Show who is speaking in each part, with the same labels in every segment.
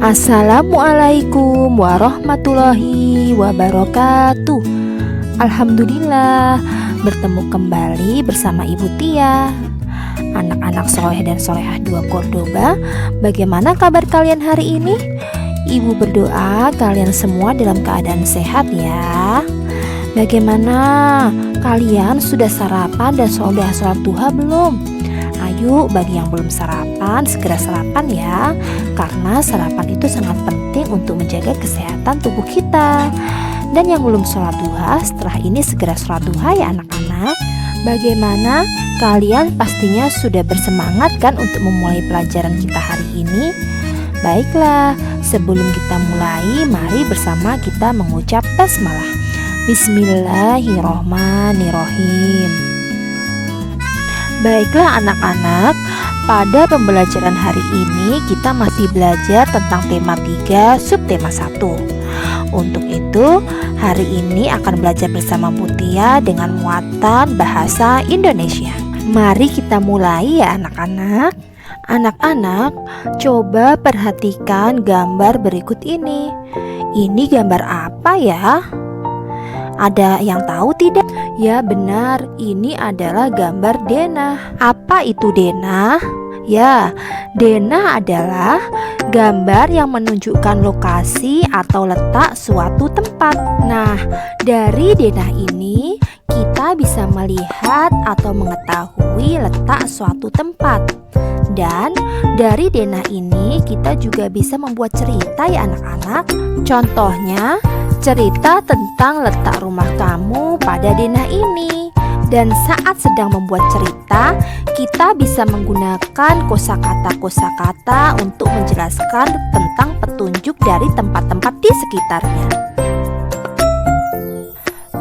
Speaker 1: Assalamualaikum warahmatullahi wabarakatuh. Alhamdulillah, bertemu kembali bersama Ibu Tia. Anak-anak soleh dan solehah 2 Cordoba, bagaimana kabar kalian hari ini? Ibu berdoa kalian semua dalam keadaan sehat ya. Bagaimana? Kalian sudah sarapan dan sudah sholat duha belum? Ayo, bagi yang belum sarapan, segera sarapan ya. Karena sarapan itu sangat penting untuk menjaga kesehatan tubuh kita. Dan yang belum sholat duha, setelah ini segera sholat duha ya anak-anak. Bagaimana? Kalian pastinya sudah bersemangat kan untuk memulai pelajaran kita hari ini? Baiklah, sebelum kita mulai, mari bersama kita mengucap basmalah. Bismillahirrohmanirrohim. Baiklah anak-anak, pada pembelajaran hari ini kita masih belajar tentang tema 3, subtema 1. Untuk itu, hari ini akan belajar bersama Bu Tia dengan muatan bahasa Indonesia. Mari kita mulai ya anak-anak. Anak-anak, coba perhatikan gambar berikut ini. Ini gambar apa ya? Ada yang tahu tidak? Ya benar, ini adalah gambar denah. Apa itu denah? Ya, denah adalah gambar yang menunjukkan lokasi atau letak suatu tempat. Nah, dari denah ini kita bisa melihat atau mengetahui letak suatu tempat. Dan dari denah ini kita juga bisa membuat cerita ya anak-anak. Contohnya, cerita tentang letak rumah kamu pada denah ini. Dan saat sedang membuat cerita, kita bisa menggunakan kosakata-kosakata untuk menjelaskan tentang petunjuk dari tempat-tempat di sekitarnya.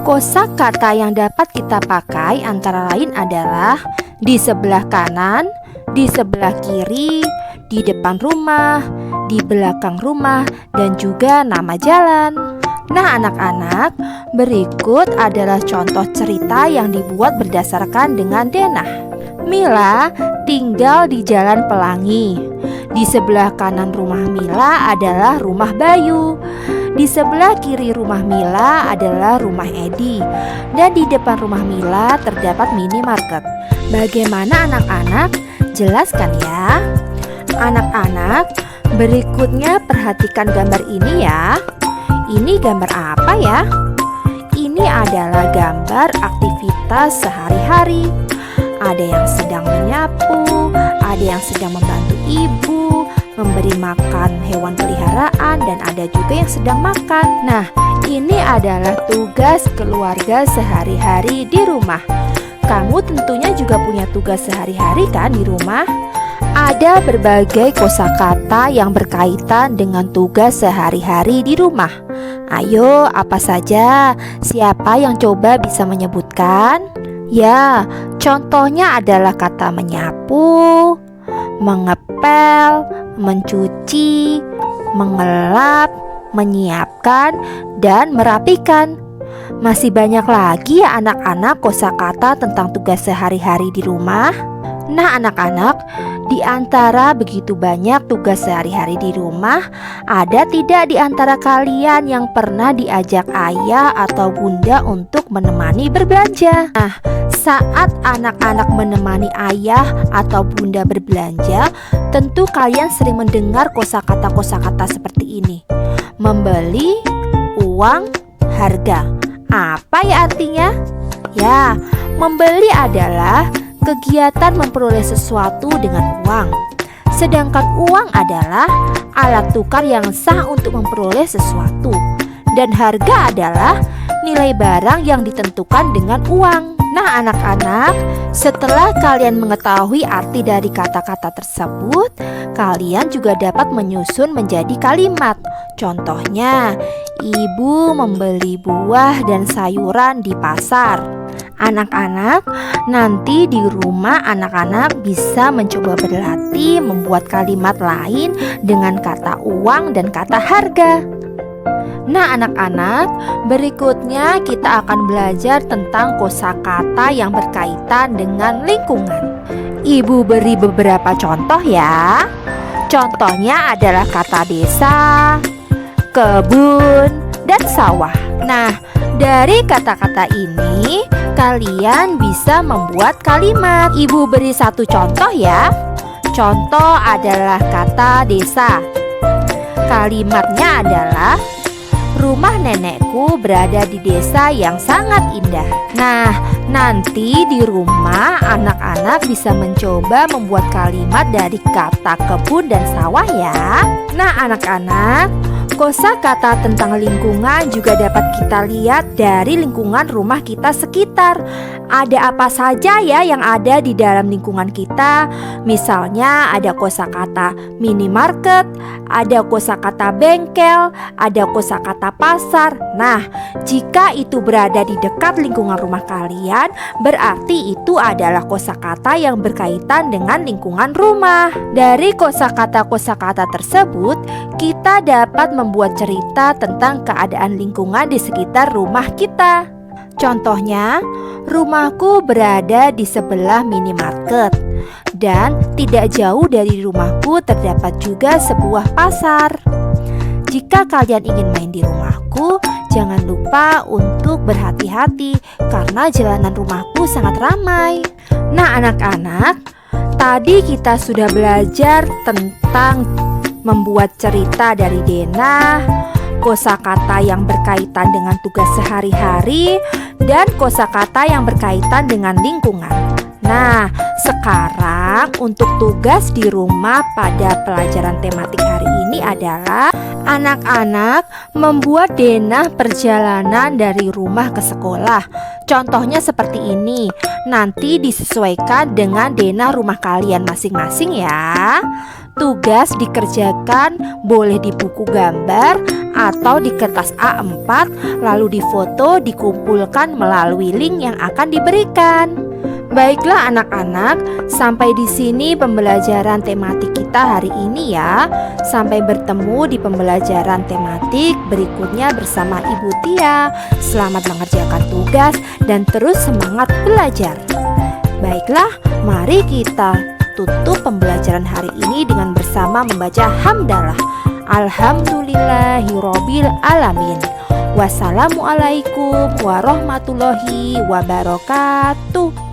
Speaker 1: Kosakata yang dapat kita pakai antara lain adalah di sebelah kanan, di sebelah kiri, di depan rumah, di belakang rumah, dan juga nama jalan. Nah anak-anak, berikut adalah contoh cerita yang dibuat berdasarkan dengan denah. Mila tinggal di Jalan Pelangi. Di sebelah kanan rumah Mila adalah rumah Bayu. Di sebelah kiri rumah Mila adalah rumah Edi. Dan di depan rumah Mila terdapat minimarket. Bagaimana anak-anak? Jelaskan ya. Anak-anak, berikutnya perhatikan gambar ini ya. Ini gambar apa ya? Ini adalah gambar aktivitas sehari-hari. Ada yang sedang menyapu, ada yang sedang membantu ibu, memberi makan hewan peliharaan, dan ada juga yang sedang makan. Nah, ini adalah tugas keluarga sehari-hari di rumah. Kamu tentunya juga punya tugas sehari-hari kan di rumah? Ada berbagai kosakata yang berkaitan dengan tugas sehari-hari di rumah. Ayo, apa saja? Siapa yang coba bisa menyebutkan? Ya, contohnya adalah kata menyapu, mengepel, mencuci, mengelap, menyiapkan, dan merapikan. Masih banyak lagi ya anak-anak kosakata tentang tugas sehari-hari di rumah. Nah anak-anak, di antara begitu banyak tugas sehari-hari di rumah, ada tidak di antara kalian yang pernah diajak ayah atau bunda untuk menemani berbelanja? Nah, saat anak-anak menemani ayah atau bunda berbelanja, tentu kalian sering mendengar kosakata-kosakata seperti ini. Membeli, uang, harga. Apa ya artinya? Ya, membeli adalah kegiatan memperoleh sesuatu dengan uang. Sedangkan uang adalah alat tukar yang sah untuk memperoleh sesuatu. Dan harga adalah nilai barang yang ditentukan dengan uang. Nah anak-anak, setelah kalian mengetahui arti dari kata-kata tersebut, kalian juga dapat menyusun menjadi kalimat. Contohnya, ibu membeli buah dan sayuran di pasar. Anak-anak, nanti di rumah anak-anak bisa mencoba berlatih membuat kalimat lain dengan kata uang dan kata harga. Nah anak-anak, berikutnya kita akan belajar tentang kosakata yang berkaitan dengan lingkungan. Ibu beri beberapa contoh ya. Contohnya adalah kata desa, kebun, dan sawah. Nah, dari kata-kata ini kalian bisa membuat kalimat. Ibu beri satu contoh ya. Contoh adalah kata desa. Kalimatnya adalah, rumah nenekku berada di desa yang sangat indah. Nah, nanti di rumah anak-anak bisa mencoba membuat kalimat dari kata kebun dan sawah ya. Nah, anak-anak, kosakata tentang lingkungan juga dapat kita lihat dari lingkungan rumah kita sekitar. Ada apa saja ya yang ada di dalam lingkungan kita? Misalnya ada kosakata minimarket, ada kosakata bengkel, ada kosakata pasar. Nah, jika itu berada di dekat lingkungan rumah kalian, berarti itu adalah kosakata yang berkaitan dengan lingkungan rumah. Dari kosakata-kosakata tersebut, kita dapat membuat cerita tentang keadaan lingkungan di sekitar rumah kita. Contohnya, rumahku berada di sebelah minimarket dan tidak jauh dari rumahku terdapat juga sebuah pasar. Jika kalian ingin main di rumahku, jangan lupa untuk berhati-hati karena jalanan rumahku sangat ramai. Nah, anak-anak, tadi kita sudah belajar tentang membuat cerita dari denah, kosakata yang berkaitan dengan tugas sehari-hari, dan kosakata yang berkaitan dengan lingkungan. Nah, sekarang untuk tugas di rumah pada pelajaran tematik hari ini adalah anak-anak membuat denah perjalanan dari rumah ke sekolah. Contohnya seperti ini. Nanti disesuaikan dengan denah rumah kalian masing-masing ya. Tugas dikerjakan boleh di buku gambar atau di kertas A4, lalu difoto, dikumpulkan melalui link yang akan diberikan. Baiklah anak-anak, sampai di sini pembelajaran tematik kita hari ini ya. Sampai bertemu di pembelajaran tematik berikutnya bersama Ibu Tia. Selamat mengerjakan tugas dan terus semangat belajar. Baiklah, mari kita tutup pembelajaran hari ini dengan bersama membaca hamdalah. Alhamdulillahirobbil alamin. Wassalamualaikum warahmatullahi wabarakatuh.